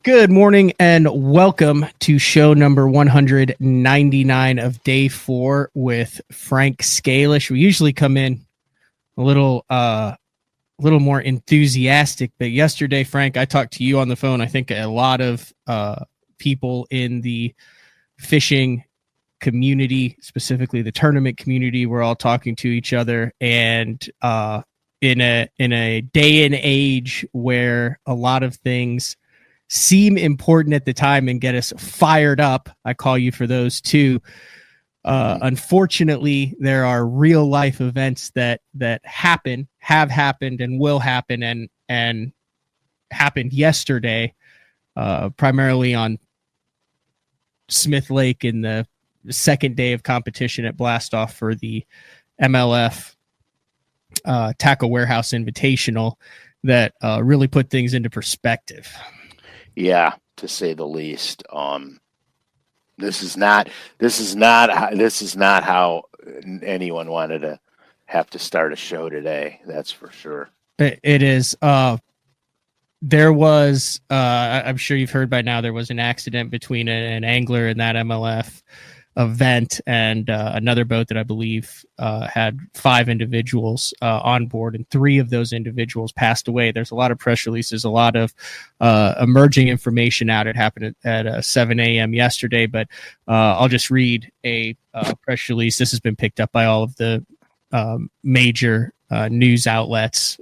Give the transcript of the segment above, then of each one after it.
Good morning and welcome to show number 199 of day 4 with Frank Scalish. We usually come in a little more enthusiastic, but yesterday, Frank, I talked to you on the phone. I think a lot of people in the fishing community, specifically the tournament community, were all talking to each other, and in a day and age where a lot of things seem important at the time and get us fired up. I call you for those too. Unfortunately, there are real life events that happen, have happened, and will happen, and happened yesterday, primarily on Smith Lake in the second day of competition at Blastoff for the MLF Tackle Warehouse Invitational that really put things into perspective. Yeah, to say the least. This is not how anyone wanted to have to start a show today. That's for sure. It is. There was, I'm sure you've heard by now, there was an accident between an angler in that MLF event and another boat that I believe had 5 individuals on board, and 3 of those individuals passed away. There's a lot of press releases, a lot of emerging information out. It happened at 7 a.m. yesterday, but I'll just read a press release. This has been picked up by all of the major news outlets.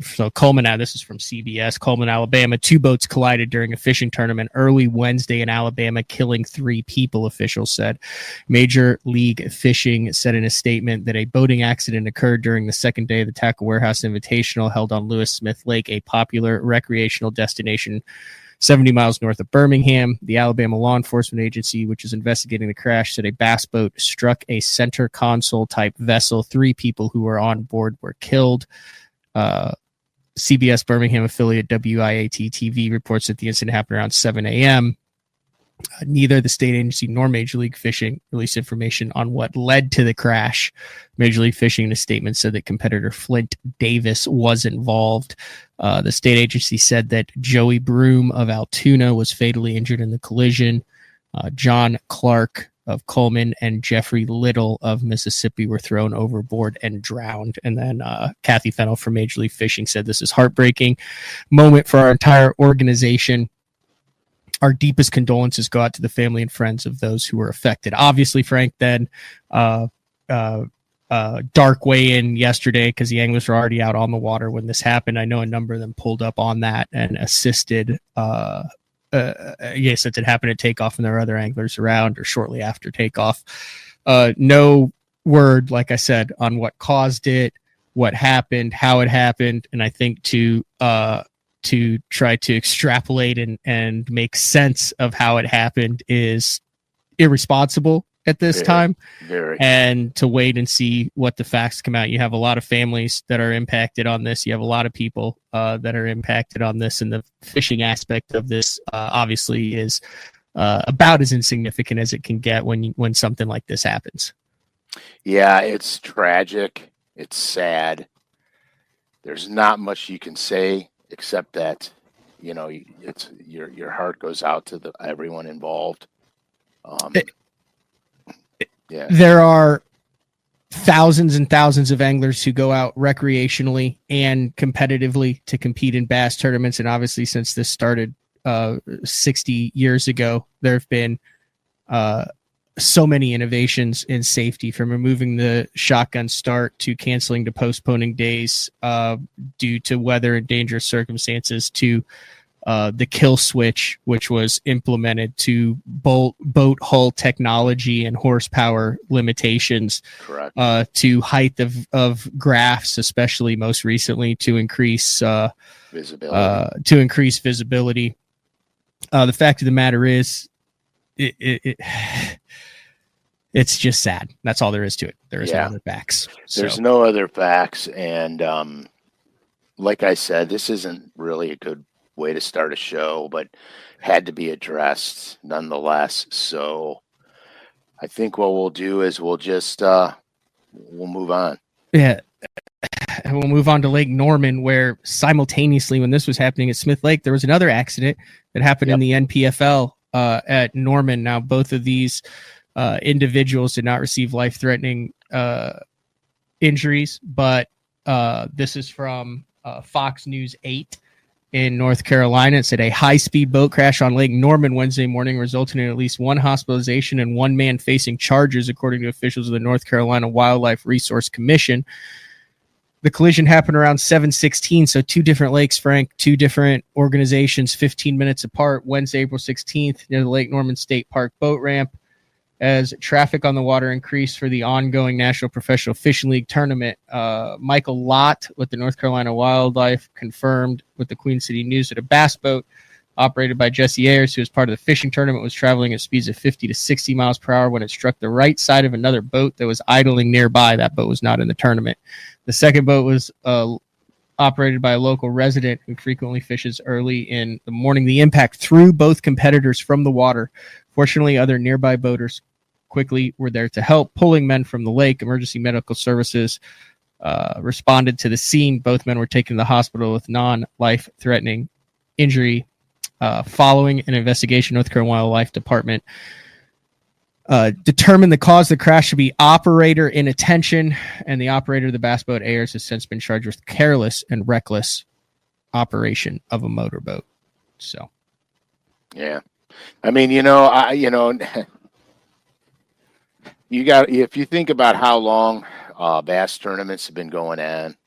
So Coleman, this is from CBS. Coleman, Alabama. 2 boats collided during a fishing tournament early Wednesday in Alabama, killing 3 people, officials said. Major League Fishing said in a statement that a boating accident occurred during the second day of the Tackle Warehouse Invitational held on Lewis Smith Lake, a popular recreational destination 70 miles north of Birmingham. The Alabama Law Enforcement Agency, which is investigating the crash, said a bass boat struck a center console-type vessel. 3 people who were on board were killed. CBS Birmingham affiliate WIAT-TV reports that the incident happened around 7 a.m. Neither the state agency nor Major League Fishing released information on what led to the crash. Major League Fishing in a statement said that competitor Flint Davis was involved. The state agency said that Joey Broom of Altoona was fatally injured in the collision. John Clark of Coleman and Jeffrey Little of Mississippi were thrown overboard and drowned. And then Kathy Fennell from Major League Fishing said, "This is heartbreaking moment for our entire organization. Our deepest condolences go out to the family and friends of those who were affected." Obviously, Frank, then dark weigh-in yesterday because the anglers were already out on the water when this happened. I know a number of them pulled up on that and assisted. Yes, it happened at takeoff, and there were other anglers around or shortly after takeoff. No word, like I said, on what caused it, what happened, how it happened, and I think to try to extrapolate and make sense of how it happened is irresponsible at this time. Very. And to wait and see what the facts come out. You have a lot of families that are impacted on this. You have a lot of people that are impacted on this, and the fishing aspect of this obviously is about as insignificant as it can get when something like this happens. Yeah, it's tragic. It's sad. There's not much you can say except that, it's your heart goes out to everyone involved. Yeah. There are thousands and thousands of anglers who go out recreationally and competitively to compete in bass tournaments. And obviously, since this started 60 years ago, there have been so many innovations in safety, from removing the shotgun start to canceling to postponing days due to weather and dangerous circumstances, to the kill switch, which was implemented, to boat hull technology and horsepower limitations. Correct. To height of graphs, especially most recently, to increase visibility. The fact of the matter is, it's just sad. That's all there is to it. There is no other facts. There's no other facts. And like I said, this isn't really a good way to start a show, but had to be addressed nonetheless. So I think what we'll do is we'll just we'll move on. Yeah. we'll move on to Lake Norman, where simultaneously when this was happening at Smith Lake, there was another accident that happened in the NPFL at Norman. Now, both of these individuals did not receive life-threatening injuries, but this is from Fox News 8 in North Carolina. It said a high-speed boat crash on Lake Norman Wednesday morning resulted in at least one hospitalization and one man facing charges, according to officials of the North Carolina Wildlife Resource Commission. The collision happened around 7:16, so two different lakes, Frank, two different organizations, 15 minutes apart, Wednesday, April 16th, near the Lake Norman State Park boat ramp. As traffic on the water increased for the ongoing National Professional Fishing League tournament, Michael Lott with the North Carolina Wildlife confirmed with the Queen City News that a bass boat operated by Jesse Ayers, who was part of the fishing tournament, was traveling at speeds of 50 to 60 miles per hour when it struck the right side of another boat that was idling nearby. That boat was not in the tournament. The second boat was operated by a local resident who frequently fishes early in the morning. The impact threw both competitors from the water. Fortunately, other nearby boaters quickly were there to help, pulling men from the lake. Emergency medical services responded to the scene. Both men were taken to the hospital with non-life-threatening injury. Following an investigation, North Carolina Wildlife Department determined the cause of the crash to be operator inattention, and the operator of the bass boat Ayers has since been charged with careless and reckless operation of a motorboat. So, yeah, I mean, you got, if you think about how long bass tournaments have been going on,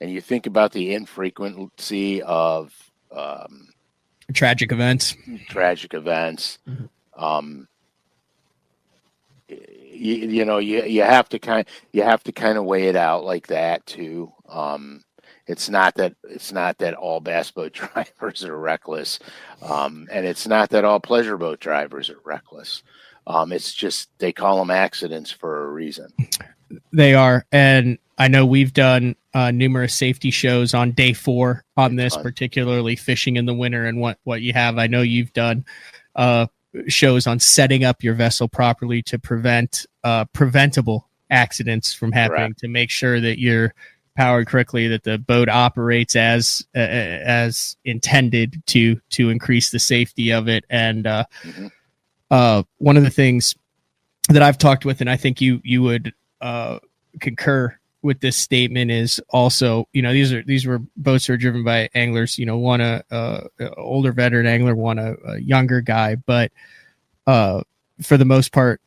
and you think about the infrequency of tragic events, you have to kind of weigh it out like that too. It's not that all bass boat drivers are reckless, and it's not that all pleasure boat drivers are reckless. It's just they call them accidents for a reason. They are, and I know we've done numerous safety shows on day 4 on this, particularly fishing in the winter and what you have. I know you've done shows on setting up your vessel properly to prevent preventable accidents from happening. Correct. To make sure that you're powered correctly, that the boat operates as intended to increase the safety of it. And one of the things that I've talked with, and I think you would concur with this statement, is also, these were boats that are driven by anglers, one a older veteran angler, one a younger guy, but for the most part,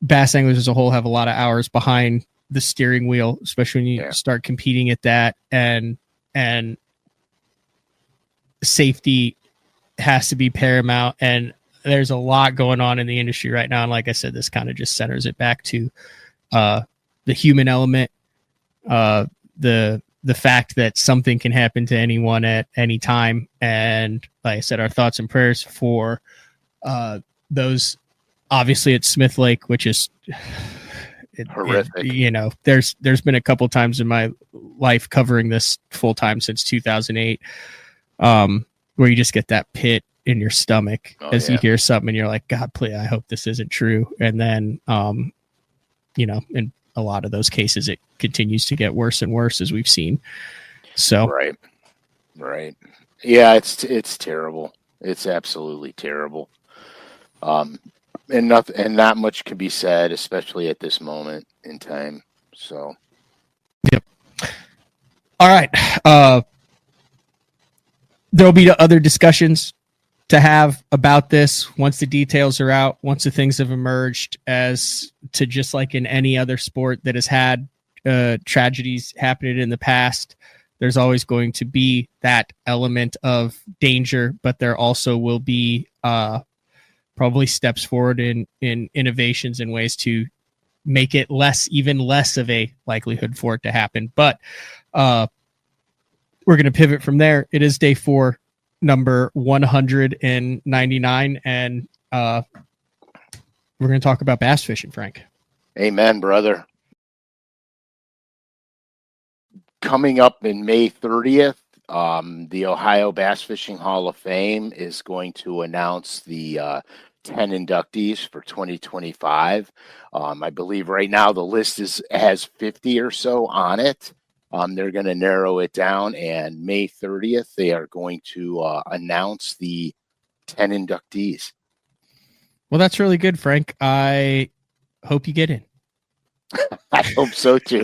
bass anglers as a whole have a lot of hours behind the steering wheel, especially when you start competing at that, and safety has to be paramount. And there's a lot going on in the industry right now, and like I said, this kind of just centers it back to the human element, the fact that something can happen to anyone at any time. And like I said, our thoughts and prayers for those obviously at Smith Lake, which is horrific. There's been a couple times in my life covering this full time since 2008, where you just get that pit in your stomach as you hear something and you're like, God, please, I hope this isn't true. And then, in a lot of those cases, it continues to get worse and worse, as we've seen. So, right. Yeah, it's terrible. It's absolutely terrible. And not much can be said, especially at this moment in time. So, yep. All right. There'll be other discussions to have about this once the details are out, once the things have emerged, as to just like in any other sport that has had tragedies happening in the past. There's always going to be that element of danger, but there also will be probably steps forward in innovations and ways to make it even less of a likelihood for it to happen. But we're going to pivot from there. It is day 4, number 199, and we're going to talk about bass fishing, Frank. Amen, brother. Coming up in May 30th, the Ohio Bass Fishing Hall of Fame is going to announce the 10 inductees for 2025. I believe right now the list has 50 or so on it. They're going to narrow it down, and May 30th, they are going to announce the 10 inductees. Well, that's really good, Frank. I hope you get in. I hope so too.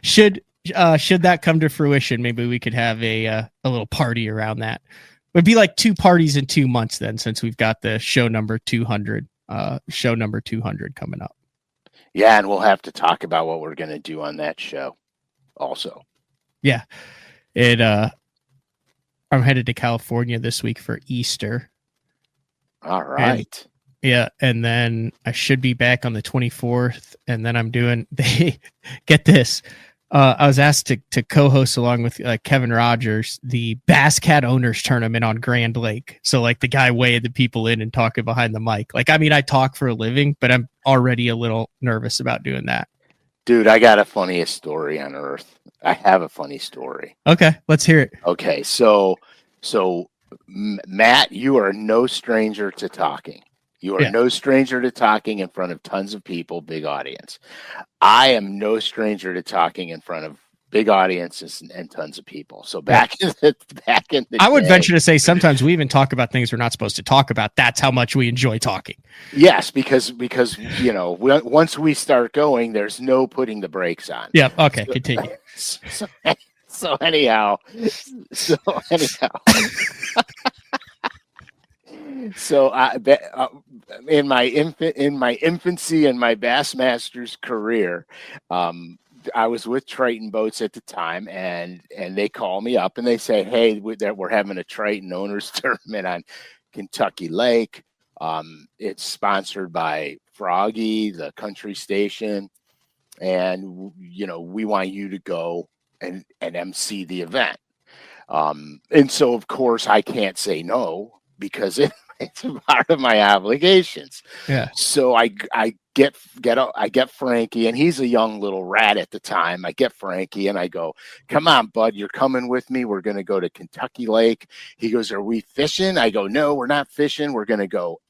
Should that come to fruition, maybe we could have a little party around that. It would be like 2 parties in 2 months then, since we've got the show number 200 coming up. Yeah, and we'll have to talk about what we're going to do on that show also. Yeah. I'm headed to California this week for Easter. All right. And then I should be back on the 24th, and then I'm doing get this. I was asked to co-host along with Kevin Rogers the Bass Cat Owners Tournament on Grand Lake. So like the guy weighing the people in and talking behind the mic. Like, I mean, I talk for a living, but I'm already a little nervous about doing that. Dude, I got a funniest story on earth. I have a funny story. Okay, let's hear it. Okay, so Matt, you are no stranger to talking. You are no stranger to talking in front of tons of people, big audience. I am no stranger to talking in front of big audiences and tons of people. So back in the I would venture to say sometimes we even talk about things we're not supposed to talk about. That's how much we enjoy talking. Yes, because once we start going, there's no putting the brakes on. Yeah. Okay. Continue. So anyhow. So in my infancy and my Bassmasters career, I was with Triton Boats at the time, and they call me up and they say, "Hey, we're having a Triton Owners Tournament on Kentucky Lake. It's sponsored by Froggy, the country station, and we want you to go and MC the event." And so of course I can't say no because it's part of my obligations. Yeah. So I get Frankie, and he's a young little rat at the time. I get Frankie and I go, "Come on, bud, you're coming with me. We're going to go to Kentucky Lake." He goes, "Are we fishing?" I go, "No, we're not fishing. We're going to go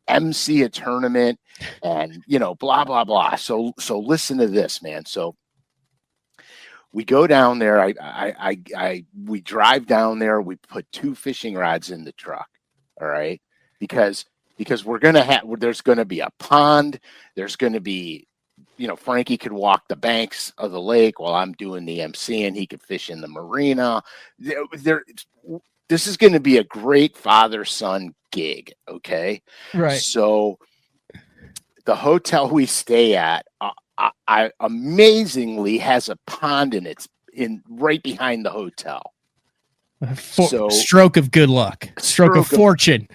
MC a tournament and, blah, blah, blah." So listen to this, man. So we go down there. We drive down there. We put 2 fishing rods in the truck. All right. Because there's going to be a pond. There's going to be, Frankie could walk the banks of the lake while I'm doing the MC, and he could fish in the marina. This is going to be a great father-son gig. Okay. Right. So the hotel we stay at, I amazingly has a pond in right behind the hotel. Stroke of good luck. Stroke of fortune.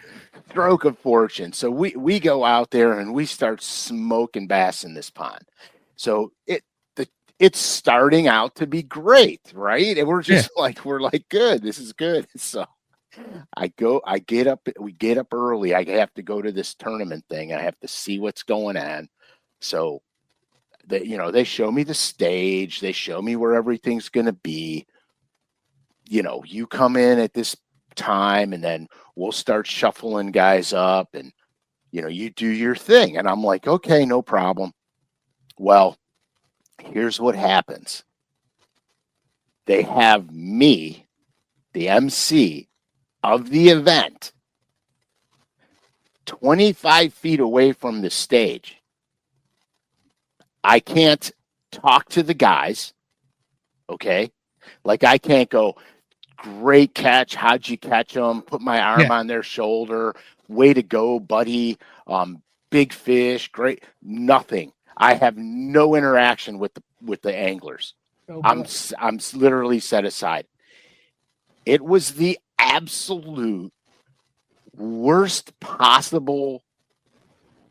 Stroke of fortune. So we go out there and we start smoking bass in this pond. So it's starting out to be great, right? And we're just we're like, good, this is good. So we get up early. I have to go to this tournament thing. I have to see what's going on. So they show me the stage, they show me where everything's gonna be. You come in at this time, and then we'll start shuffling guys up, and you do your thing. And I'm like, okay, no problem. Well, here's what happens. They have me, the MC of the event, 25 feet away from the stage. I can't talk to the guys. Okay. Like, I can't go, "Great catch. How'd you catch them?" Put my arm on their shoulder. "Way to go, buddy. Big fish. Great." Nothing. I have no interaction with the anglers. Oh, I'm literally set aside. It was the absolute worst possible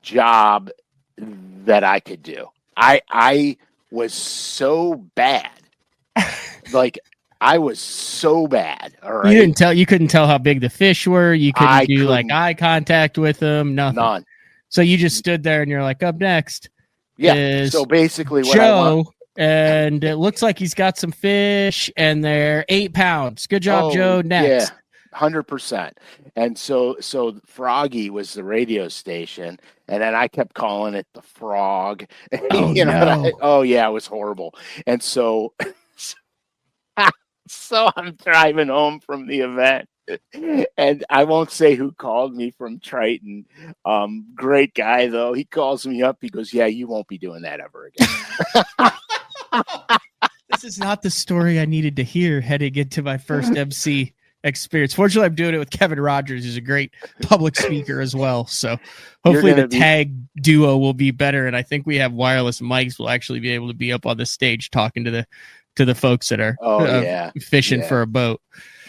job that I could do. I was so bad. Like, I was so bad. All right. You couldn't tell how big the fish were. You couldn't do like eye contact with them. Nothing. None. So you just stood there and you're like, up next. Yeah. So basically what Joe, and it looks like he's got some fish and they're 8 pounds. Good job, Joe. Next. 100%. And so Froggy was the radio station, and then I kept calling it the Frog. Oh You know, and no. oh yeah, it was horrible. And so so I'm driving home from the event. And I won't say who called me from Triton. Great guy though. He calls me up. He goes, "Yeah, you won't be doing that ever again." This is not the story I needed to hear heading into my first MC experience. Fortunately, I'm doing it with Kevin Rogers, who's a great public speaker as well. So hopefully the tag duo will be better. And I think we have wireless mics. We'll actually be able to be up on the stage talking to the folks that are fishing for a boat.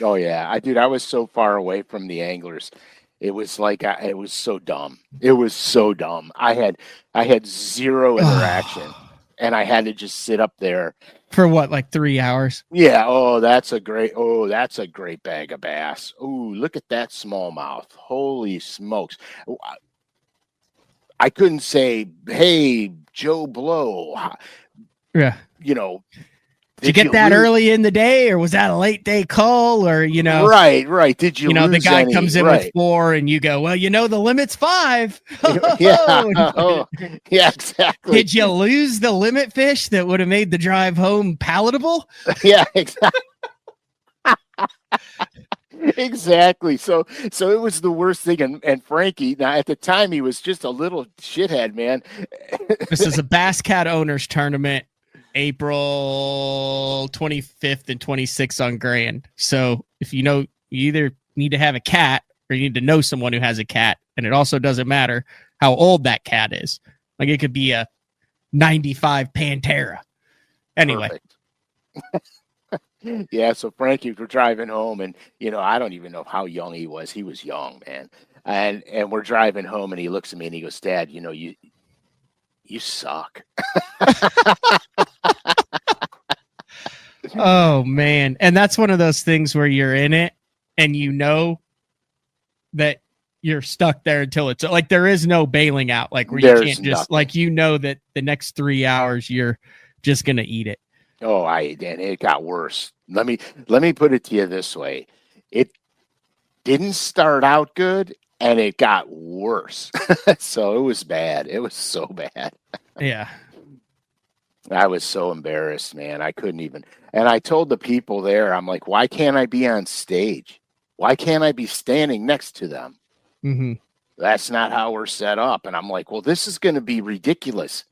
Oh yeah. I was so far away from the anglers. It was like, it was so dumb. It was so dumb. I had zero interaction and I had to just sit up there. For what, like 3 hours? Yeah. That's a great bag of bass. Oh, look at that smallmouth. Holy smokes. I couldn't say, "Hey, Joe Blow." Yeah. You know, did you get that early in the day, or was that a late day call, or, you know? Right. Did you lose the guy any? Comes in with 4 and you go, "Well, the limit's 5. Yeah. Yeah, exactly. Did you lose the limit fish that would have made the drive home palatable? Yeah, exactly. Exactly. So it was the worst thing. And Frankie, now at the time, he was just a little shithead, man. This is a Bass Cat Owners Tournament, April 25th and 26th on Grand. So if you either need to have a cat or you need to know someone who has a cat. And it also doesn't matter how old that cat is. Like, it could be a 95 Pantera. Anyway. Yeah, so Frankie, we're driving home, and I don't even know how young he was. He was young, man. And we're driving home, and he looks at me and he goes, "Dad, you suck." Oh man. And that's one of those things where you're in it and that you're stuck there until it's like, there is no bailing out, like where you can't just nothing. Like, that the next 3 hours you're just gonna eat it. Oh, and it got worse. Let me put it to you this way. It didn't start out good and it got worse. So it was bad. It was so bad. Yeah. I was so embarrassed, man. I couldn't even. And I told the people there, I'm like, "Why can't I be on stage? Why can't I be standing next to them?" Mm-hmm. That's not how we're set up. And I'm like, "Well, this is going to be ridiculous.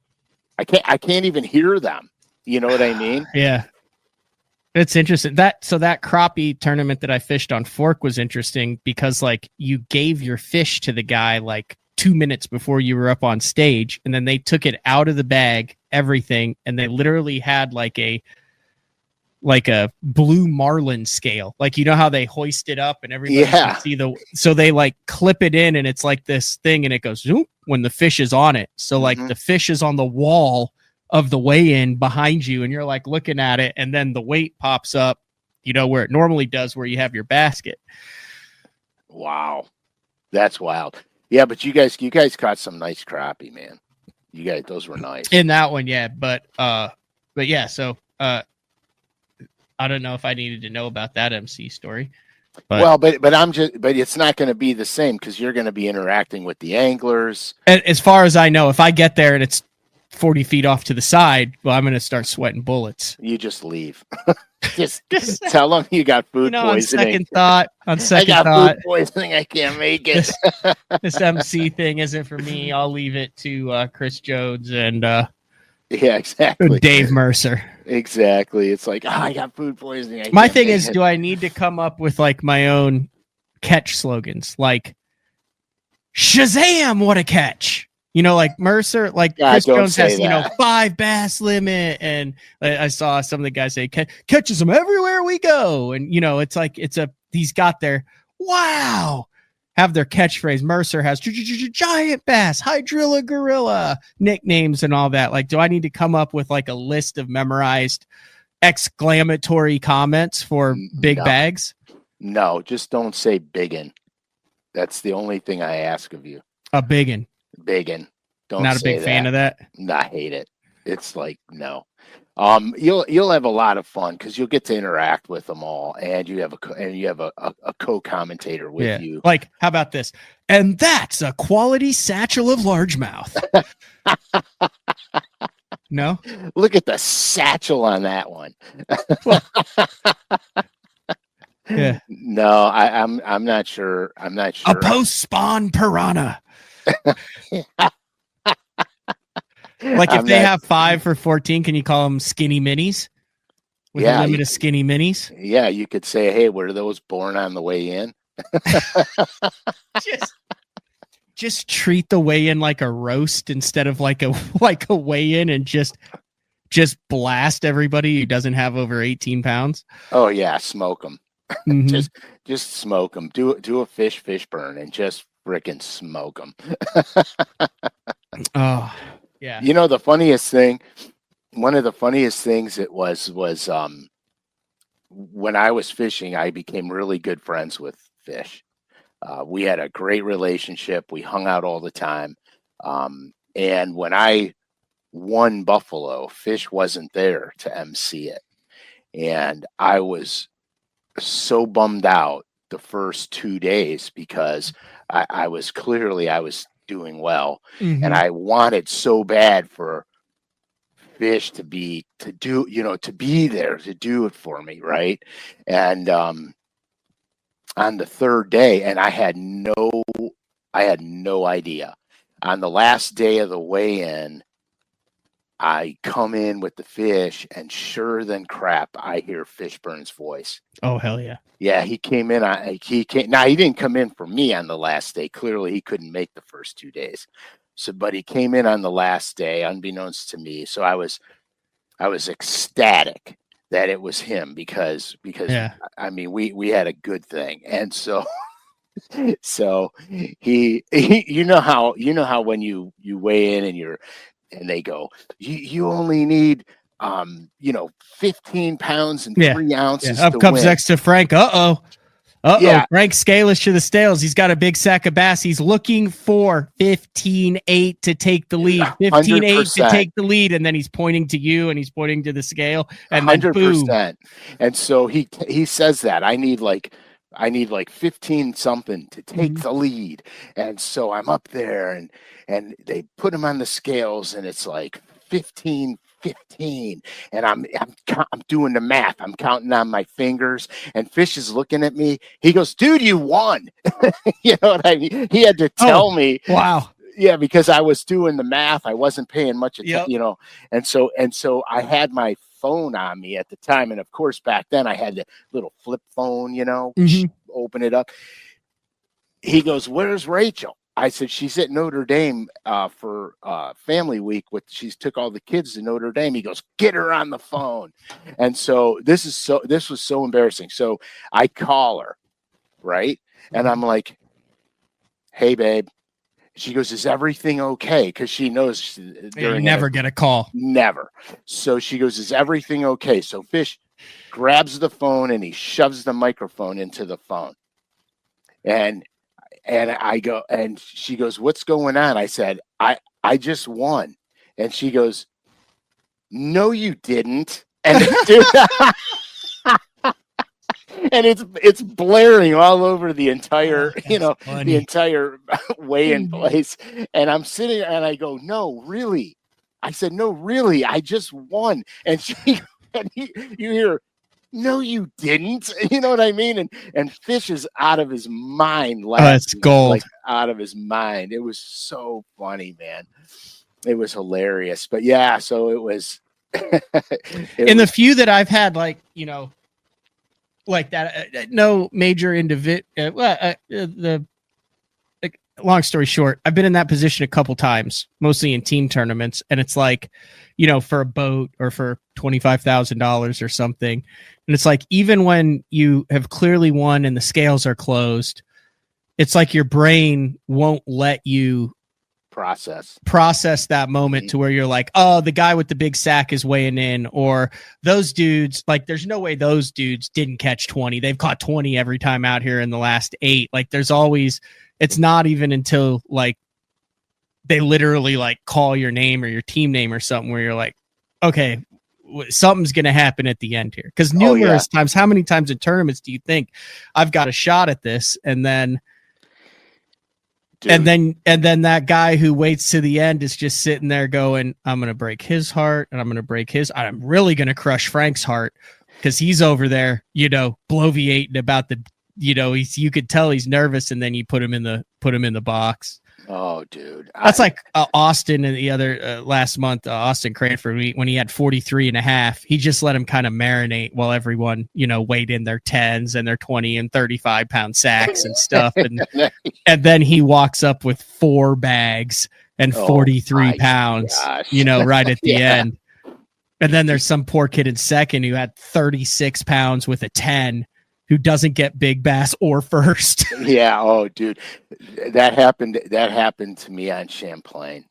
I can't even hear them." You know what I mean? Yeah. It's interesting. That crappie tournament that I fished on Fork was interesting because, like, you gave your fish to the guy like 2 minutes before you were up on stage, and then they took it out of the bag, everything, and they literally had like a blue marlin scale. Like, how they hoist it up and everybody can see so they like clip it in and it's like this thing and it goes zoom when the fish is on it. So like the fish is on the wall of the weigh-in behind you and you're like looking at it, and then the weight pops up, where it normally does, where you have your basket. Wow. That's wild. Yeah, but you guys caught some nice crappie, man. You guys, those were nice. In that one, yeah. But yeah, so I don't know if I needed to know about that MC story. But it's not going to be the same because you're going to be interacting with the anglers. As far as I know, if I get there and it's 40 feet off to the side, well, I'm going to start sweating bullets. You just leave. just tell them you got food poisoning. On second I got thought, food poisoning. I can't make it. This MC thing isn't for me. I'll leave it to Chris Jones and yeah, exactly. Dave Mercer. Exactly. It's like, I got food poisoning. My thing is, do I need to come up with like my own catch slogans? Like, Shazam, what a catch. Like Mercer, like Chris Jones has, 5 bass limit. And I saw some of the guys say, catches them everywhere we go. And, it's like, he's got their, wow, have their catchphrase. Mercer has giant bass, hydrilla gorilla nicknames and all that. Like, do I need to come up with like a list of memorized exclamatory comments for big bags? No, just don't say biggin. That's the only thing I ask of you. A biggin. Biggin. Don't Not a big fan of that. I hate it. It's like, no. You'll have a lot of fun because you'll get to interact with them all, and you have a co-commentator with you. Like, how about this? And that's a quality satchel of largemouth. No, look at the satchel on that one. Yeah. No, I'm not sure. I'm not sure. A post-spawn piranha. Like if they have 5 for 14, can you call them skinny minis? With a limit of skinny minis? Yeah, you could say, hey, were those born on the way in? just treat the weigh-in like a roast instead of like a weigh-in, and just blast everybody who doesn't have over 18 pounds. Oh yeah, smoke them. Mm-hmm. just smoke them. Do a fish burn and just frickin' smoke them. Oh yeah. You know, the funniest thing, one of the funniest things it was when I was fishing, I became really good friends with fish. We had a great relationship. We hung out all the time. And when I won Buffalo, Fish wasn't there to MC it. And I was so bummed out the first 2 days because I was doing well. Mm-hmm. And I wanted so bad for Fish to be there to do it for me, right? And on the third day, and I had no idea. On the last day of the weigh-in, I come in with the fish, and sure than crap, I hear Fishburne's voice. Oh hell yeah! Yeah, he came in. He didn't come in for me on the last day. Clearly, he couldn't make the first 2 days. So, but he came in on the last day, unbeknownst to me. So I was ecstatic that it was him because yeah. I mean we had a good thing, and so he you know how when you weigh in and they go you only need 15 pounds and 3 ounces. Up comes next to Frank. Yeah. Frank SCALISH to the scales. He's got a big sack of bass. He's looking for 15.8 to take the lead. 15.8 to take the lead, and then he's pointing to you, and he's pointing to the scale, and 100%. Then boom. And so he says that I need like 15 something to take the lead, and so I'm up there, and they put him on the scales, and it's like 15, and I'm doing the math. I'm counting on my fingers, and Fish is looking at me. He goes, "Dude, you won." You know what I mean? He had to tell me. Wow. Yeah, because I was doing the math. I wasn't paying much attention, and so I had my phone on me at the time, and of course back then I had the little flip phone, open it up. He goes, "Where's Rachel?" I said, "She's at Notre Dame for family week. She's took all the kids to Notre Dame." He goes, "Get her on the phone." And so this was so embarrassing. So I call her, right? And I'm like, "Hey, babe." She goes, "Is everything okay?" Because she knows you never get a call. Never. So she goes, "Is everything okay?" So Fish grabs the phone and he shoves the microphone into the phone. And I go, and she goes, "What's going on?" I said, I just won. And she goes, "No, you didn't." And and it's blaring all over the entire, the entire weigh-in place. And I'm sitting there and I go, "No, really?" I said, "No, really, I just won." And you hear, "No, you didn't." You know what I mean? And Fish is out of his mind laughing. It's gold. Like out of his mind. It was so funny, man. It was hilarious. But yeah, so it was. The few that I've had, like that, no major long story short, I've been in that position a couple times, mostly in team tournaments, and it's like, for a boat or for $25,000 or something, and it's like, even when you have clearly won and the scales are closed, it's like your brain won't let you process that moment to where you're like, oh, the guy with the big sack is weighing in, or those dudes, like, there's no way those dudes didn't catch 20. They've caught 20 every time out here in the last 8. Like, there's always, it's not even until like they literally like call your name or your team name or something where you're like, okay, something's going to happen at the end here. Because times, how many times in tournaments do you think I've got a shot at this? And then, and then that guy who waits to the end is just sitting there going, I'm going to break his heart and I'm really going to crush Frank's heart because he's over there, bloviating about the, you could tell he's nervous, and then you put him in the box. Oh, dude. That's like Austin and the other last month, Austin Cranford, when he had 43.5, he just let him kind of marinate while everyone, weighed in their 10s and their 20 and 35 pound sacks and stuff. And then he walks up with 4 bags and 43 pounds, right at the end. And then there's some poor kid in second who had 36 pounds with a 10 who doesn't get big bass or first. Yeah. Oh, dude, that happened to me on Champlain.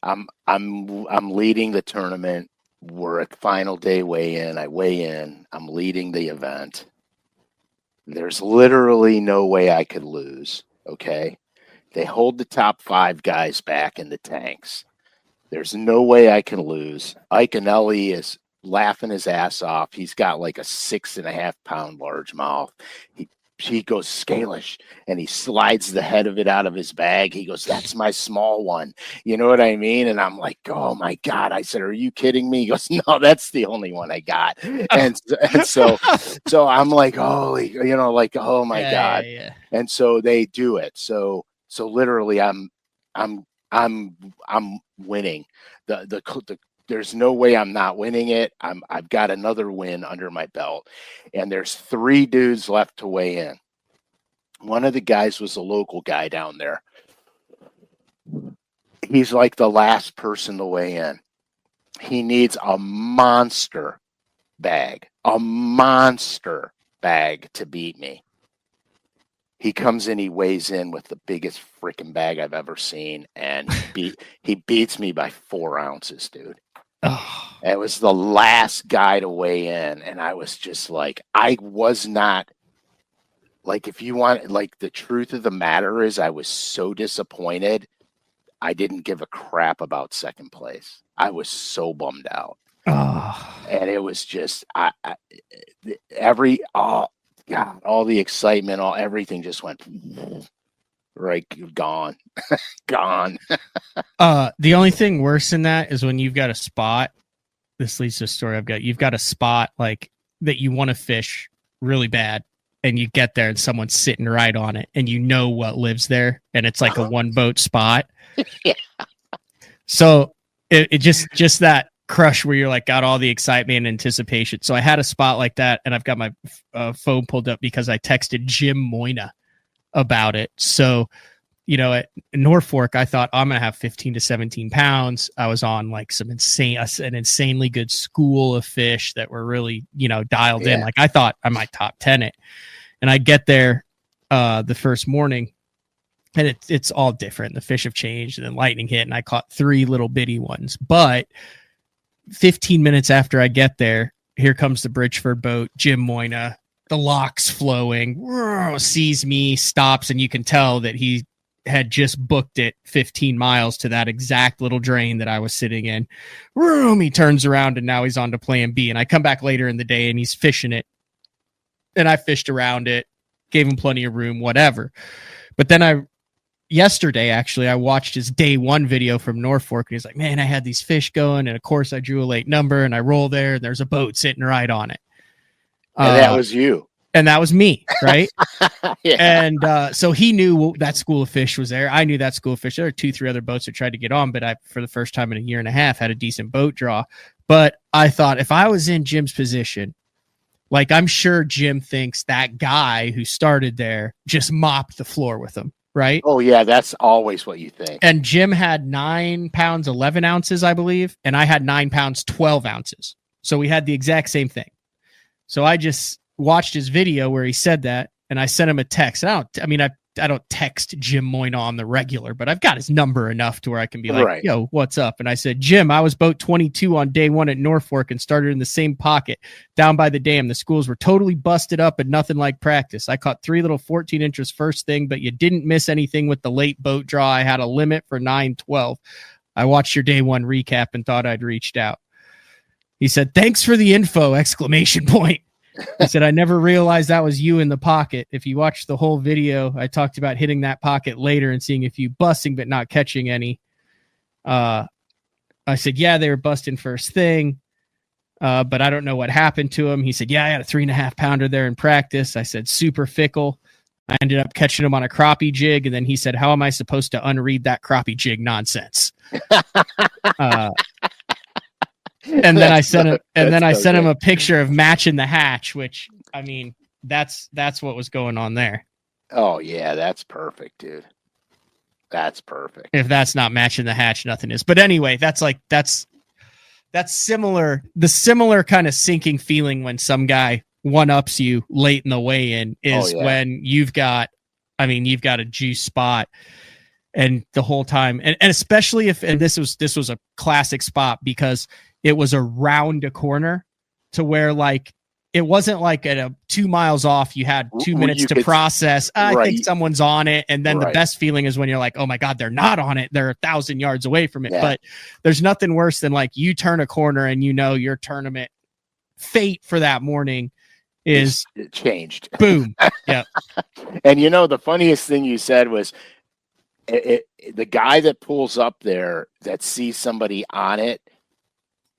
I'm leading the tournament. We're at final day weigh-in. I weigh in. I'm leading the event. There's literally no way I could lose. Okay. They hold the top 5 guys back in the tanks. There's no way I can lose. Ike Anelli is laughing his ass off. He's got like a 6.5 pound largemouth. He goes SCALISH, and he slides the head of it out of his bag. He goes, "That's my small one." You know what I mean? And I'm like, "Oh my God." I said, "Are you kidding me?" He goes, "No, that's the only one I got." And so I'm like, holy, oh my God. Yeah. And so they do it. So literally I'm winning. There's no way I'm not winning it. I've got another win under my belt, and there's 3 dudes left to weigh in. One of the guys was a local guy down there. He's like the last person to weigh in. He needs a monster bag to beat me. He comes in, he weighs in with the biggest freaking bag I've ever seen, and he beats me by 4 ounces, dude. Oh. It was the last guy to weigh in, and I was just like, I was not, like, if you want, like, the truth of the matter is I was so disappointed. I didn't give a crap about second place. I was so bummed out. Oh. And it was just, God, all the excitement, everything just went right, gone. The only thing worse than that is when you've got a spot. This leads to a story I've got. You've got a spot like that you want to fish really bad, and you get there and someone's sitting right on it, and what lives there, and it's like a 1 boat spot. Yeah. So it just that crush where you're like got all the excitement and anticipation. So I had a spot like that, and I've got my phone pulled up because I texted Jim Moyna about it. So, at Norfolk, I thought I'm going to have 15 to 17 pounds. I was on like an insanely good school of fish that were really, dialed in. Like I thought I might top 10 it. And I get there the first morning, and it's all different. The fish have changed, and then lightning hit, and I caught 3 little bitty ones. But 15 minutes after I get there, here comes the Bridgeford boat, Jim Moyna, the locks flowing, sees me, stops, and you can tell that he had just booked it 15 miles to that exact little drain that I was sitting in. He turns around, and now he's on to plan B. And I come back later in the day, and he's fishing it. And I fished around it, gave him plenty of room, whatever. But then yesterday, actually, I watched his day 1 video from Norfolk, and he's like, "Man, I had these fish going, and of course I drew a late number, and I roll there, and there's a boat sitting right on it." And that was you. And that was me, right? Yeah. And so he knew that school of fish was there. I knew that school of fish. There were 2-3 other boats that tried to get on, but I, for the first time in a year and a half, had a decent boat draw. But I thought if I was in Jim's position, like I'm sure Jim thinks that guy who started there just mopped the floor with him, right? Oh, yeah, that's always what you think. And Jim had 9 pounds, 11 ounces, I believe, and I had 9 pounds, 12 ounces. So we had the exact same thing. So I just watched his video where he said that, and I sent him a text. I don't text Jim Moyna on the regular, but I've got his number enough to where I can be like, right. "Yo, what's up?" And I said, "Jim, I was boat 22 on day 1 at Norfolk and started in the same pocket down by the dam. The schools were totally busted up and nothing like practice. I caught 3 little 14 inches first thing, but you didn't miss anything with the late boat draw. I had a limit for 9-12. I watched your day 1 recap and thought I'd reached out." He said, "Thanks for the info!" Exclamation point. He said, "I never realized that was you in the pocket. If you watch the whole video, I talked about hitting that pocket later and seeing a few busting but not catching any." I said, "Yeah, they were busting first thing, but I don't know what happened to him." He said, "Yeah, I had a 3.5 pounder there in practice." I said, "Super fickle." I ended up catching him on a crappie jig, and then he said, "How am I supposed to unread that crappie jig nonsense?" And then I sent him a picture of matching the hatch, which, I mean, that's what was going on there. Oh yeah, that's perfect, dude. That's perfect. If that's not matching the hatch, nothing is. But anyway, that's similar. The similar kind of sinking feeling when some guy one-ups you late in the weigh-in is when you've got a juice spot, and the whole time, and especially if, and this was a classic spot because it was around a corner to where, like, it wasn't like at a 2 miles off, you had 2 minutes to process. I think someone's on it. And then the best feeling is when you're like, oh my God, they're not on it. They're 1,000 yards away from it. Yeah. But there's nothing worse than, like, you turn a corner and you know your tournament fate for that morning is it changed. Boom. Yeah. And you know, the funniest thing you said was the guy that pulls up there that sees somebody on it,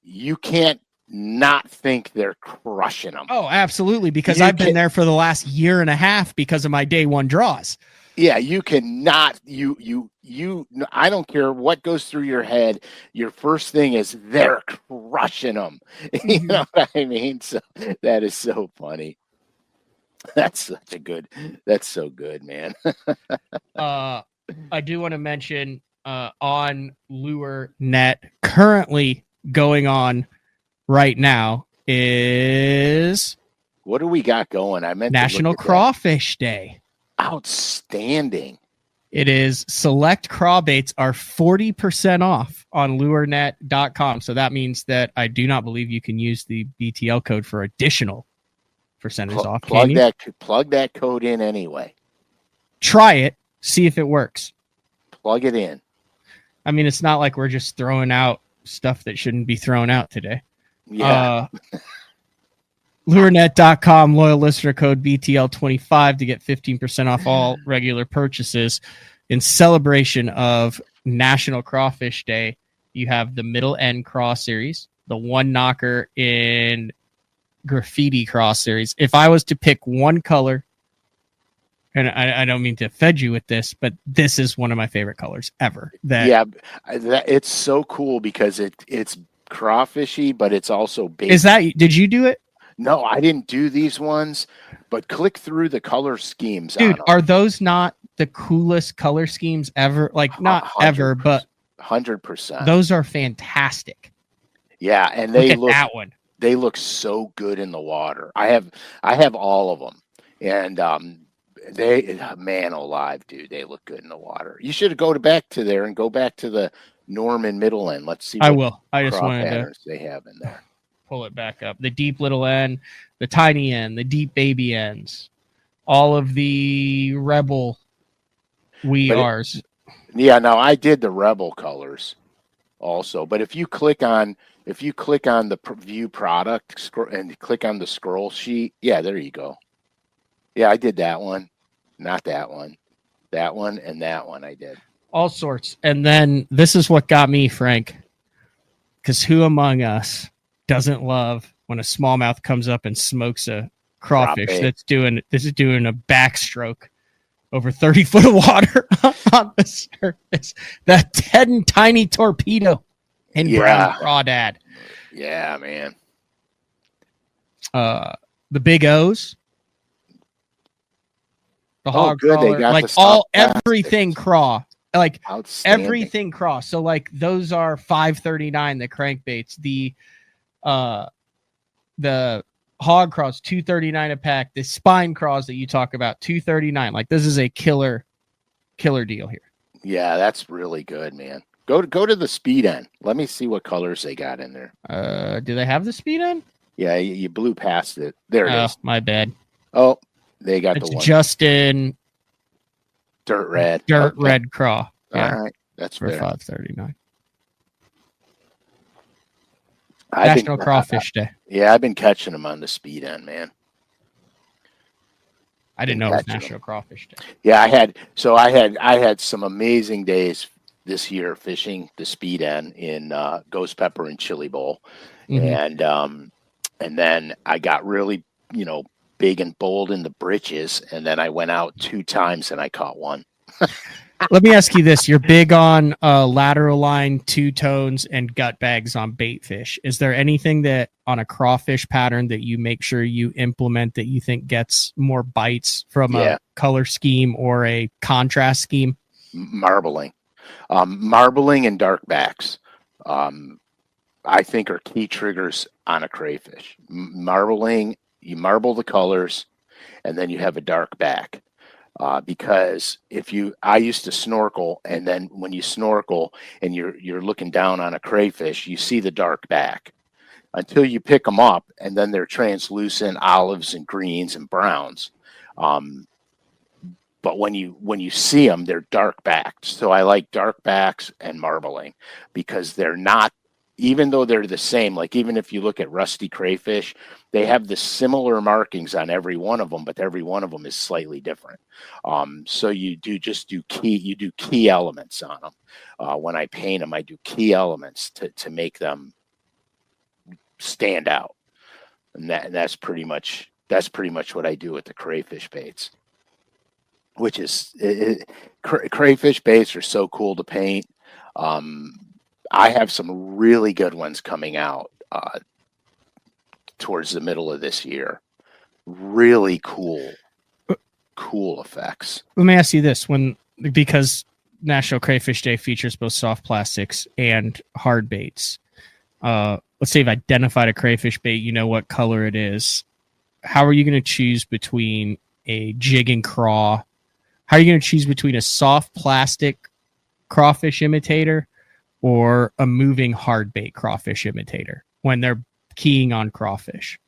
you can't not think they're crushing them. Oh, absolutely. Because I've been there for the last year and a half because of my day one draws. Yeah, you cannot, I don't care what goes through your head. Your first thing is they're crushing them. You know what I mean? So that is so funny. That's so good, man. I do want to mention on Lure Net, currently going on right now is, what do we got going? I meant National Crawfish Day. Outstanding. It is. Select craw baits are 40% off on lurenet.com. So that means that I do not believe you can use the BTL code for additional percentages off. Plug that code in anyway. Try it. See if it works. Plug it in. I mean, it's not like we're just throwing out stuff that shouldn't be thrown out today. Yeah. Lurenet.com, loyal listener code BTL25 to get 15% off all regular purchases. In celebration of National Crawfish Day, you have the Middle End Craw Series, the One Knocker in Graffiti Craw Series. If I was to pick one color, and I don't mean to fed you with this, but this is one of my favorite colors ever. It's so cool because it's crawfishy, but it's also bait. Did you do it? No, I didn't do these ones, but click through the color schemes. Dude, are those not the coolest color schemes ever? Like, not ever, but 100%. Those are fantastic. Yeah, and that one. They look so good in the water. I have all of them, and man alive, dude, they look good in the water. You should go back to there and go back to the Norman Middle End. Let's see. I will. I just wanted to they have in there. Pull it back up. The deep little end, the tiny end, the deep baby ends, all of the Rebel R's. No, I did the Rebel colors also. But if you click on the view product and click on the scroll sheet, yeah, there you go. Yeah, I did that one, not that one, that one, and that one. I did all sorts. And then this is what got me, Frank, because who among us doesn't love when a smallmouth comes up and smokes a crawfish that's doing a backstroke over 30 foot of water on the surface? That tiny torpedo in brown crawdad. Yeah, man. The big O's, the hog good. crawler, they got like everything craw, like everything craw. So like those are $5.39. The crankbaits, the hog craws $2.39 a pack. The spine craws that you talk about $2.39. Like, this is a killer deal here. Yeah, that's really good, man. Go to the speed end. Let me see what colors they got in there. Do they have the speed end? Yeah, you blew past it. There it is. My bad. Oh, they got it's the one. Justin Dirt red. Red craw. Yeah. All right, that's for $5.39. National Crawfish Day. Yeah, I've been catching them on the speed end, man. I didn't know it was National Crawfish Day. Yeah, I had some amazing days this year fishing the speed end in Ghost Pepper and Chili Bowl, and then I got really big and bold in the britches, and then I went out 2 times and I caught one. Let me ask you this. You're big on lateral line, 2 tones, and gut bags on bait fish. Is there anything that on a crawfish pattern that you make sure you implement that you think gets more bites from a color scheme or a contrast scheme? Marbling. Marbling and dark backs, I think, are key triggers on a crayfish. Marbling, you marble the colors, and then you have a dark back. Because I used to snorkel, and then when you snorkel and you're looking down on a crayfish, you see the dark back until you pick them up, and then they're translucent olives and greens and browns. But when you see them, they're dark backed. So I like dark backs and marbling because they're not, even though they're the same, like even if you look at rusty crayfish, they have the similar markings on every one of them, but every one of them is slightly different. So you do key elements on them. When I paint them, I do key elements to make them stand out. And that's pretty much what I do with the crayfish baits, which is crayfish baits are so cool to paint. I have some really good ones coming out towards the middle of this year. Really cool effects. Let me ask you this: because National Crayfish Day features both soft plastics and hard baits. Let's say you've identified a crayfish bait, you know what color it is. How are you going to choose between a jig and craw? How are you going to choose between a soft plastic crawfish imitator or a moving hard bait crawfish imitator when they're keying on crawfish?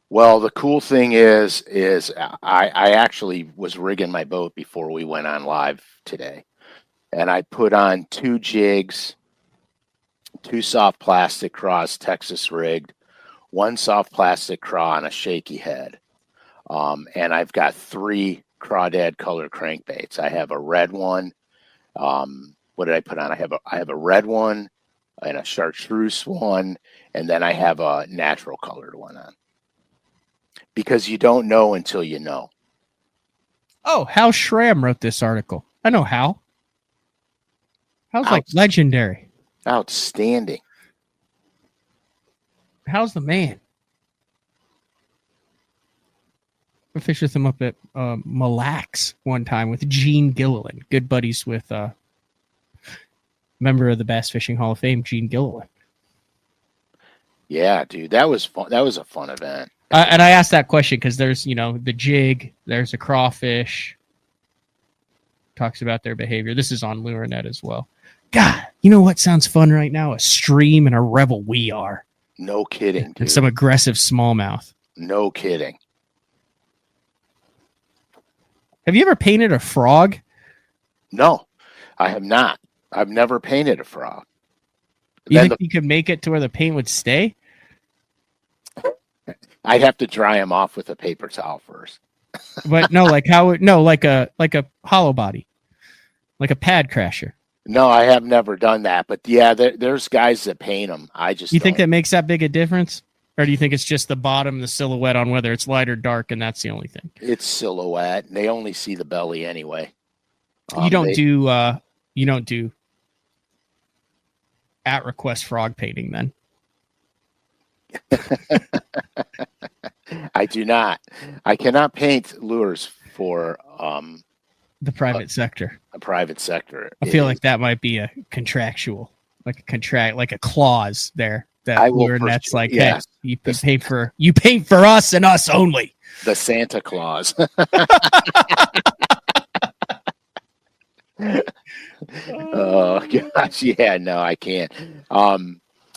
Well, the cool thing is I actually was rigging my boat before we went on live today, and I put on 2 jigs, 2 soft plastic craws, Texas rigged, 1 soft plastic craw on a shaky head, and I've got 3 crawdad color crankbaits. I have a red one. What did I put on? I have a red one and a chartreuse one, and then I have a natural colored one on. Because you don't know until you know. Oh, Hal Schramm wrote this article. I know Hal. Hal's like legendary. Outstanding. Hal's the man. I fished with him up at Mille Lacs one time with Gene Gilliland. Good buddies with member of the Bass Fishing Hall of Fame, Gene Gilliland. Yeah, dude, that was fun. That was a fun event. And I asked that question because there's, the jig, there's a crawfish, talks about their behavior. This is on LureNet as well. God, you know what sounds fun right now? A stream and a Rebel We Are. No kidding, dude. And some aggressive smallmouth. No kidding. Have you ever painted a frog? No, I have not. I've never painted a frog. You think you could make it to where the paint would stay? I'd have to dry them off with a paper towel first. But no, like a hollow body, like a pad crasher. No, I have never done that. But yeah, there's guys that paint them. You think that makes that big a difference? Or do you think it's just the bottom, the silhouette on whether it's light or dark, and that's the only thing? It's silhouette. They only see the belly anyway. You don't do at request frog painting then? I do not. I cannot paint lures for the private sector. A private sector. I feel like that might be a contractual, like a clause there. That LureNet's like, yes. Hey, you paint for us and us only. The Santa Claus. Oh gosh, yeah, no, I can't.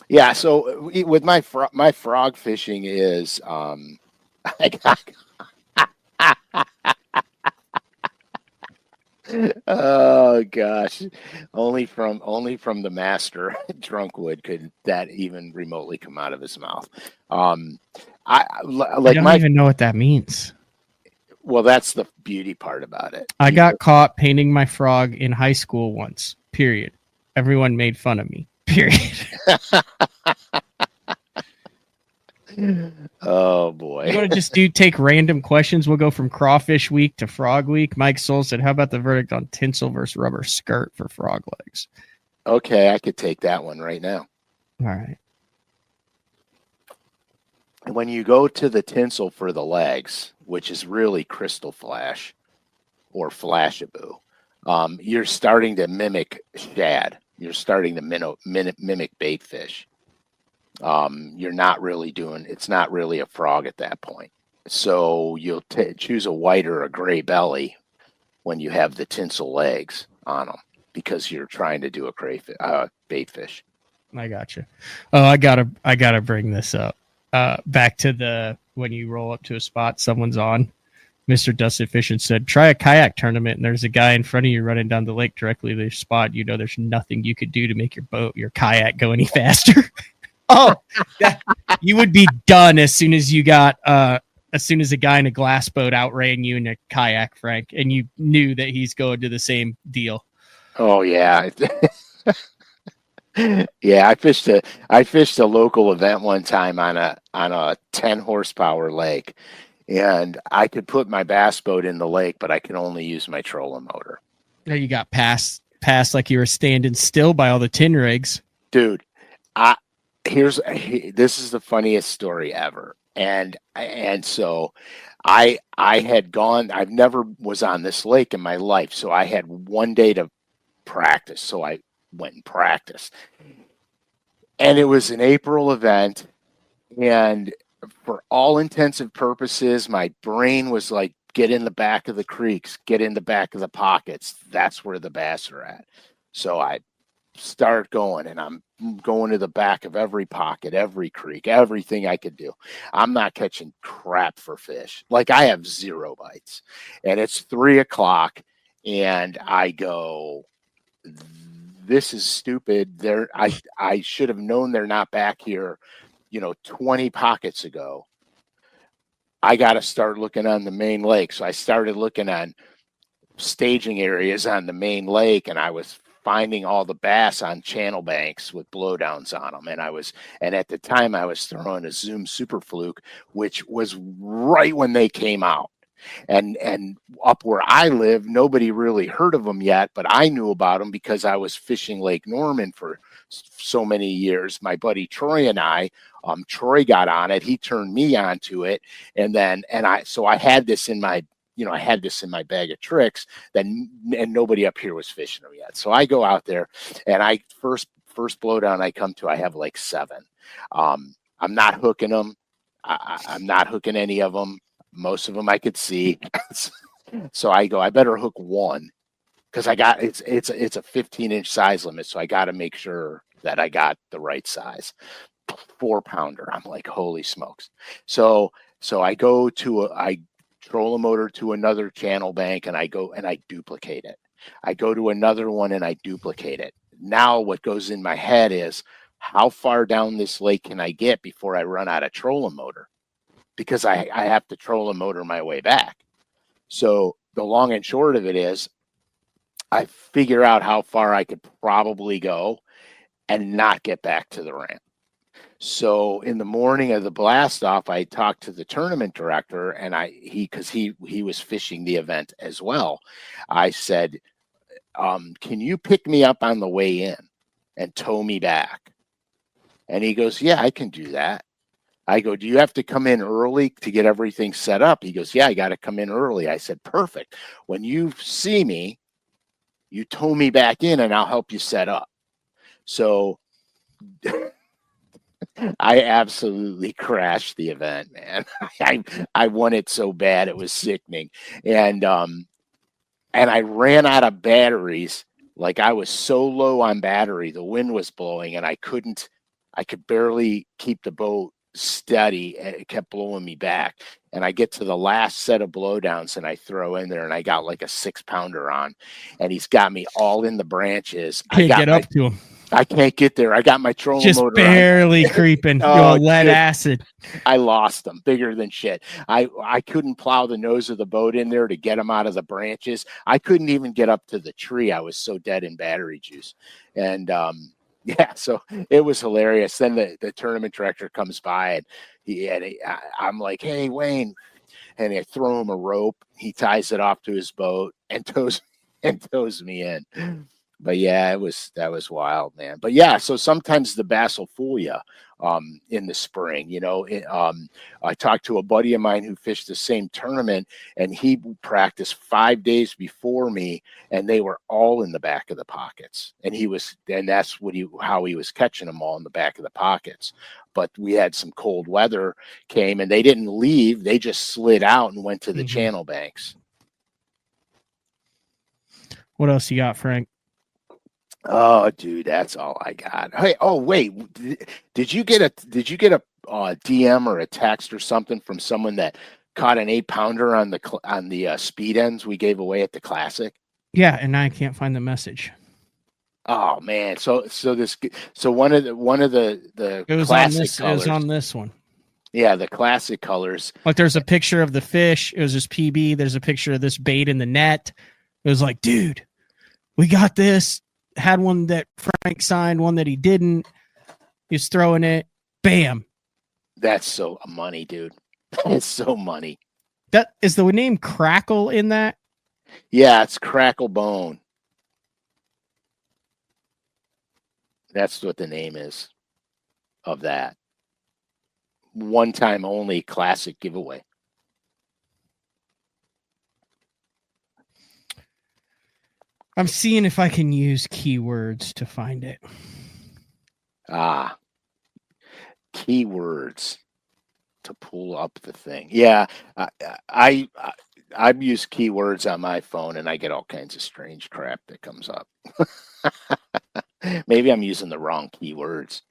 Yeah, so with my frog fishing is Oh gosh, only from the master Drunkwood could that even remotely come out of his mouth. I I like don't my even know what that means. well, that's the beauty part about it. I got caught painting my frog in high school once. Period. Everyone made fun of me. Period. Oh You boy. want to just take random questions? We'll go from crawfish week to frog week. Mike Soul said, "How about the verdict on tinsel versus rubber skirt for frog legs?" Okay, I could take that one right now. All right. When you go to the tinsel for the legs, which is really crystal flash or flashaboo, you're starting to mimic shad. You're starting to mimic bait fish. You're not really doing. It's not really a frog at that point. So you'll choose a white or a gray belly when you have the tinsel legs on them because you're trying to do a bait fish. I got you. Oh, I gotta bring this up. Back to the when you roll up to a spot someone's on. Mr. Dusted Fish said, "Try a kayak tournament, and there's a guy in front of you running down the lake directly to your spot. You know, there's nothing you could do to make your kayak go any faster." Oh, you would be done as soon as you got as soon as a guy in a glass boat outran you in a kayak, Frank, and you knew that he's going to the same deal. Oh yeah. Yeah, I fished a local event one time on a 10 horsepower lake, and I could put my bass boat in the lake, but I could only use my trolling motor. You got passed like you were standing still by all the tin rigs. Dude, this is the funniest story ever. And so I had gone, I've never was on this lake in my life, so I had one day to practice. So I went and practiced. And it was an April event, and for all intensive purposes, my brain was like, get in the back of the creeks, get in the back of the pockets. That's where the bass are at. So I start going, and I'm going to the back of every pocket, every creek, everything I could do. I'm not catching crap for fish. Like, I have 0 bites, and it's 3:00, and I go, this is stupid. I should have known they're not back here, 20 pockets ago. I got to start looking on the main lake. So I started looking on staging areas on the main lake, and I was finding all the bass on channel banks with blowdowns on them. And at the time I was throwing a Zoom Super Fluke, which was right when they came out. And up where I live, nobody really heard of them yet, but I knew about them because I was fishing Lake Norman for so many years. My buddy Troy and I, Troy got on it. He turned me onto it. So I had this in my bag of tricks and nobody up here was fishing them yet. So I go out there, and I first blowdown I come to, I have like 7. I'm not hooking them. I'm not hooking any of them. Most of them I could see. So I go, I better hook one, because it's a 15-inch size limit. So I got to make sure that I got the right size. 4-pounder. I'm like, holy smokes. So I troll a motor to another channel bank, and I go and I duplicate it. I go to another one and I duplicate it. Now what goes in my head is, how far down this lake can I get before I run out of trolling motor? Because I have to troll and motor my way back. So the long and short of it is, I figure out how far I could probably go and not get back to the ramp. So in the morning of the blast off, I talked to the tournament director, and because he was fishing the event as well. I said, can you pick me up on the way in and tow me back? And he goes, yeah, I can do that. I go, do you have to come in early to get everything set up? He goes, yeah, I got to come in early. I said, perfect. When you see me, you tow me back in and I'll help you set up. So I absolutely crashed the event, man. I won it so bad it was sickening. And I ran out of batteries. Like, I was so low on battery, the wind was blowing, and I could barely keep the boat steady, and it kept blowing me back. And I get to the last set of blowdowns and I throw in there and I got like a 6-pounder on, and he's got me all in the branches. Can't get up to him. I can't get there. I got my trolling just motor barely creeping. Oh, lead acid. I lost them bigger than shit. I couldn't plow the nose of the boat in there to get them out of the branches. I couldn't even get up to the tree. I was so dead in battery juice. And yeah, so it was hilarious. Then the tournament director comes by and I'm like, hey, Wayne. And I throw him a rope. He ties it off to his boat and tows me in. But yeah, that was wild, man. But yeah, so sometimes the bass will fool you in the spring. I talked to a buddy of mine who fished the same tournament, and he practiced 5 days before me, and they were all in the back of the pockets. And that's how he was catching them, all in the back of the pockets. But we had some cold weather came, and they didn't leave; they just slid out and went to the channel banks. What else you got, Frank? Oh, dude, that's all I got. Hey, oh wait, did you get a DM or a text or something from someone that caught an 8-pounder on the speed ends we gave away at the Classic? Yeah, and I can't find the message. Oh man, so one of the it was Classic colors. It was on this one. Yeah, the Classic colors. Like there's a picture of the fish. It was just PB. There's a picture of this bait in the net. It was like, dude, we got this. Had one that Frank signed, one that he didn't. He's throwing it. Bam. That's so money, dude. It's so money. That is the name Crackle in that? Yeah, it's Crackle Bone. That's what the name is of that. One time only Classic giveaway. I'm seeing if I can use keywords to find it. Keywords to pull up the thing. Yeah, I've used keywords on my phone, and I get all kinds of strange crap that comes up. Maybe I'm using the wrong keywords.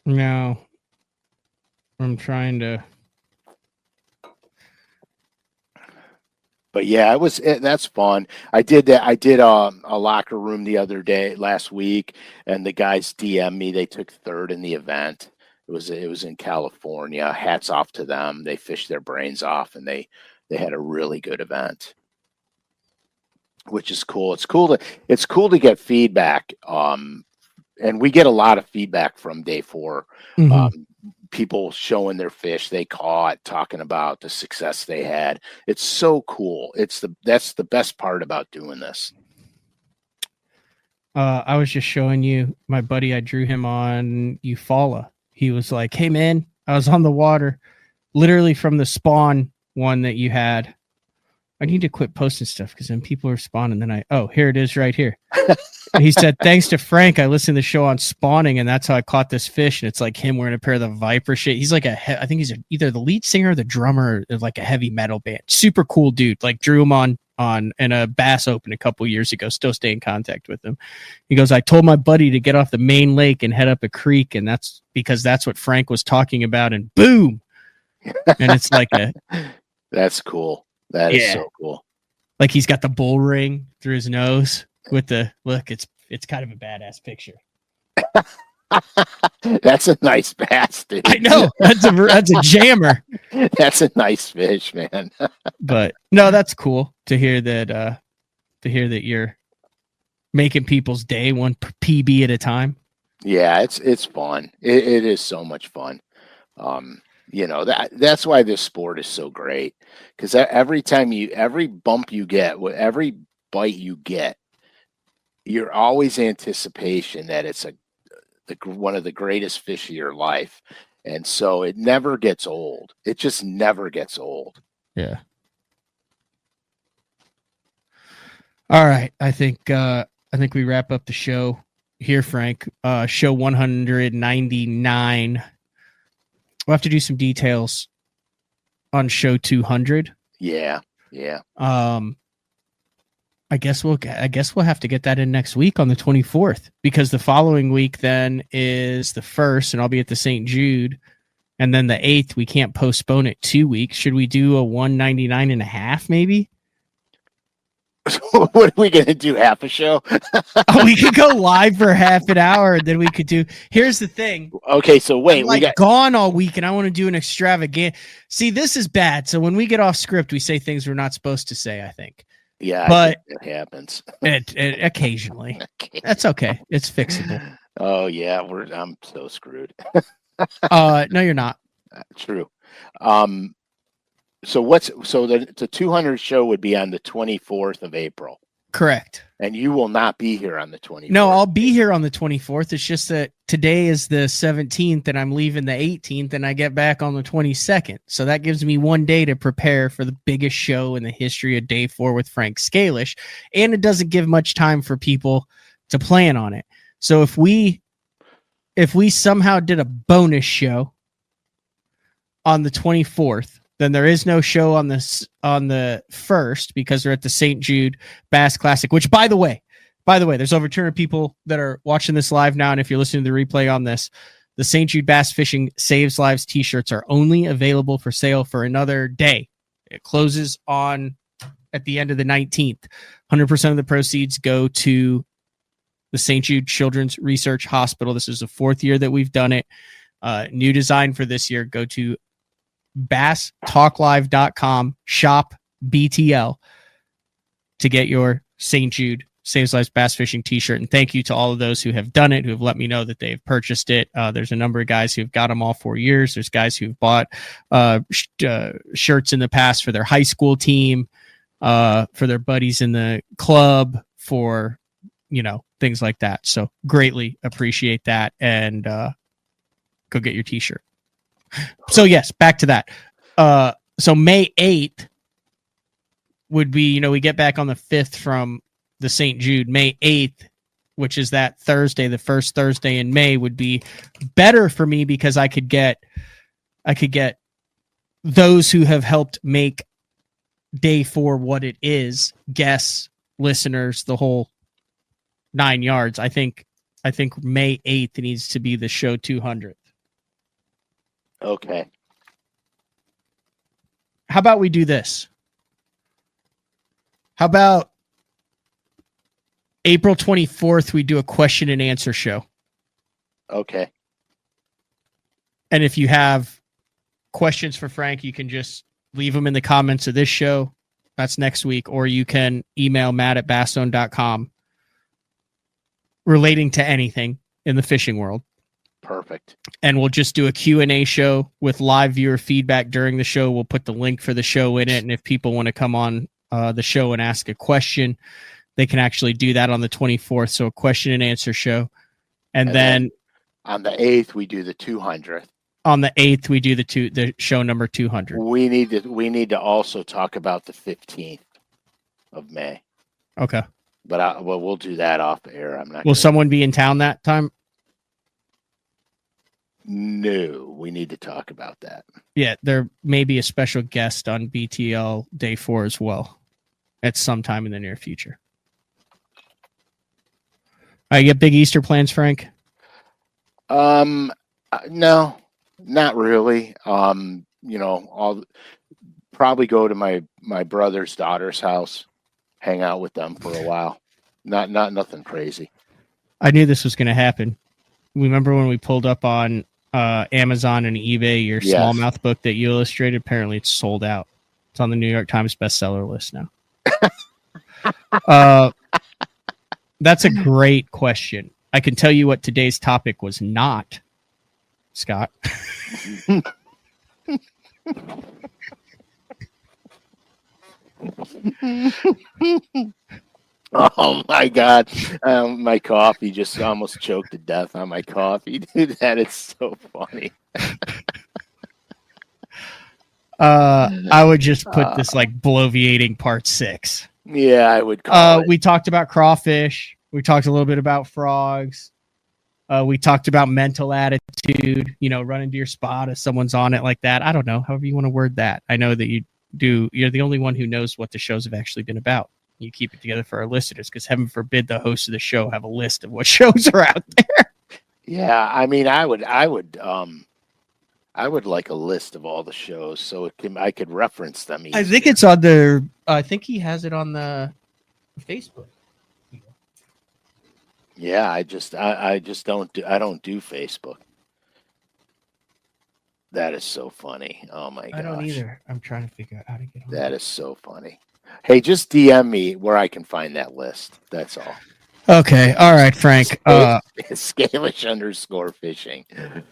No, I'm trying to. But yeah, that's fun. I did that. I did a locker room the other day, last week, and the guys DM me. They took third in the event. It was in California. Hats off to them. They fished their brains off, and they had a really good event, which is cool. It's cool to get feedback. And we get a lot of feedback from day 4. People showing their fish they caught, talking about the success they had. It's so cool. That's the best part about doing this. I was just showing you my buddy. I drew him on Eufaula. He was like, "Hey man, I was on the water, literally from the spawn one that you had. I need to quit posting stuff because then people are spawning. Then here it is right here." He said, "Thanks to Frank, I listened to the show on spawning, and that's how I caught this fish." And it's like him wearing a pair of the Viper shit. He's like I think he's either the lead singer or the drummer of like a heavy metal band. Super cool dude. Like drew him on in a Bass Open a couple years ago. Still stay in contact with him. He goes, "I told my buddy to get off the main lake and head up a creek, and that's because that's what Frank was talking about." And boom, and it's like That's cool. That is so cool. Like he's got the bull ring through his nose with the look. It's kind of a badass picture. That's a nice bass, dude. I know that's a jammer. That's a nice fish, man. But no, that's cool to hear that. To hear that you're making people's day one PB at a time. Yeah, it's fun. It is so much fun. That's why this sport is so great, because every bump you get, every bite you get, you're always anticipation that it's one of the greatest fish of your life, and so it never gets old. It just never gets old. Yeah. All right, I think we wrap up the show here, Frank. Show 199. We'll have to do some details on show 200. Yeah. I guess we'll have to get that in next week on the 24th, because the following week then is the 1st, and I'll be at the St. Jude, And then the 8th, we can't postpone it 2 weeks. Should we do a 199.5 maybe? What are we going to do? Half a show? Oh, we could go live for half an hour, and then we could do. Here's the thing. Okay, so wait, we got gone all week, and I want to do an extravagant. See, this is bad. So when we get off script, we say things we're not supposed to say. I think. Yeah, but it happens. It occasionally. That's okay. It's fixable. Oh yeah, I'm so screwed. No, you're not. True. So the 200 show would be on the 24th of April. Correct. And you will not be here on the 24th. No, I'll be here on the 24th. It's just that today is the 17th and I'm leaving the 18th and I get back on the 22nd. So that gives me 1 day to prepare for the biggest show in the history of Day 4 with Frank Scalish. And it doesn't give much time for people to plan on it. So if we somehow did a bonus show on the 24th, then there is no show on the 1st because they're at the St. Jude Bass Classic, which by the way, there's over 200 people that are watching this live now. And if you're listening to the replay on this, the St. Jude Bass Fishing Saves Lives t-shirts are only available for sale for another day. It closes at the end of the 19th. 100% of the proceeds go to the St. Jude Children's Research Hospital. This is the 4th year that we've done it. New design for this year. Go to basstalklive.com shop BTL to get your St. Jude Saves Lives Bass Fishing t-shirt. And thank you to all of those who have done it, who have let me know that they've purchased it. There's a number of guys who've got them all 4 years. There's guys who've bought shirts in the past for their high school team, for their buddies in the club, for things like that. So greatly appreciate that, and go get your t-shirt. So yes, back to that. So May 8th would be, we get back on the 5th from the St. Jude. May 8th, which is that Thursday, the first Thursday in May, would be better for me because I could get those who have helped make Day 4 what it is, guests, listeners, the whole 9 yards. I think May 8th needs to be the show 200th. Okay. How about we do this? How about April 24th, we do a question and answer show? Okay. And if you have questions for Frank, you can just leave them in the comments of this show. That's next week. Or you can email matt@basszone.com relating to anything in the fishing world. Perfect. And we'll just do a Q&A show with live viewer feedback during the show. We'll put the link for the show in it. And if people want to come on the show and ask a question, they can actually do that on the 24th. So a question and answer show. And then on the 8th, we do the 200th. On the 8th, we do the show number 200. We need to also talk about the 15th of May. Okay. But we'll do that off air. I'm not. Will someone be in town that time? No, we need to talk about that. Yeah, there may be a special guest on BTL Day 4 as well at some time in the near future. All right, you got big Easter plans, Frank? No, not really. I'll probably go to my brother's daughter's house, hang out with them for a while. Not nothing crazy. I knew this was going to happen. Remember when we pulled up on Amazon and eBay your smallmouth book that you illustrated? Apparently it's sold out. It's on the New York Times bestseller list now. That's a great question. I can tell you what today's topic was not, Scott. Oh my God. My coffee just almost choked to death on my coffee. Dude, that is so funny. I would just put this like bloviating part 6. Yeah, I would call it. We talked about crawfish. We talked a little bit about frogs. We talked about mental attitude, run into your spot if someone's on it like that. I don't know, however you want to word that. I know that you do. You're the only one who knows what the shows have actually been about. You keep it together for our listeners because heaven forbid the host of the show have a list of what shows are out there. Yeah, I mean, I would I would like a list of all the shows so I could reference them easier. I think it's on the. I think he has it on the Facebook. Yeah, I just don't do Facebook. That is so funny. Oh my gosh. I don't either. I'm trying to figure out how to get on. That is so funny. Hey, just DM me where I can find that list. That's all. Okay. All right, Frank. Scalish_fishing.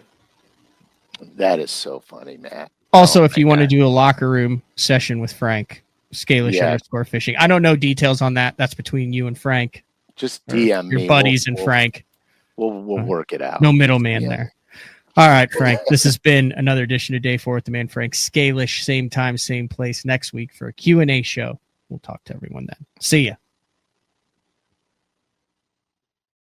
That is so funny, Matt. Also, if you want to do a locker room session with Frank, Scalish_fishing. I don't know details on that. That's between you and Frank. Just DM me. Your buddies and Frank. We'll work it out. No middleman there. All right, Frank. This has been another edition of Day 4 with the man Frank Scalish. Same time, same place next week for a Q&A show. We'll talk to everyone then. See ya.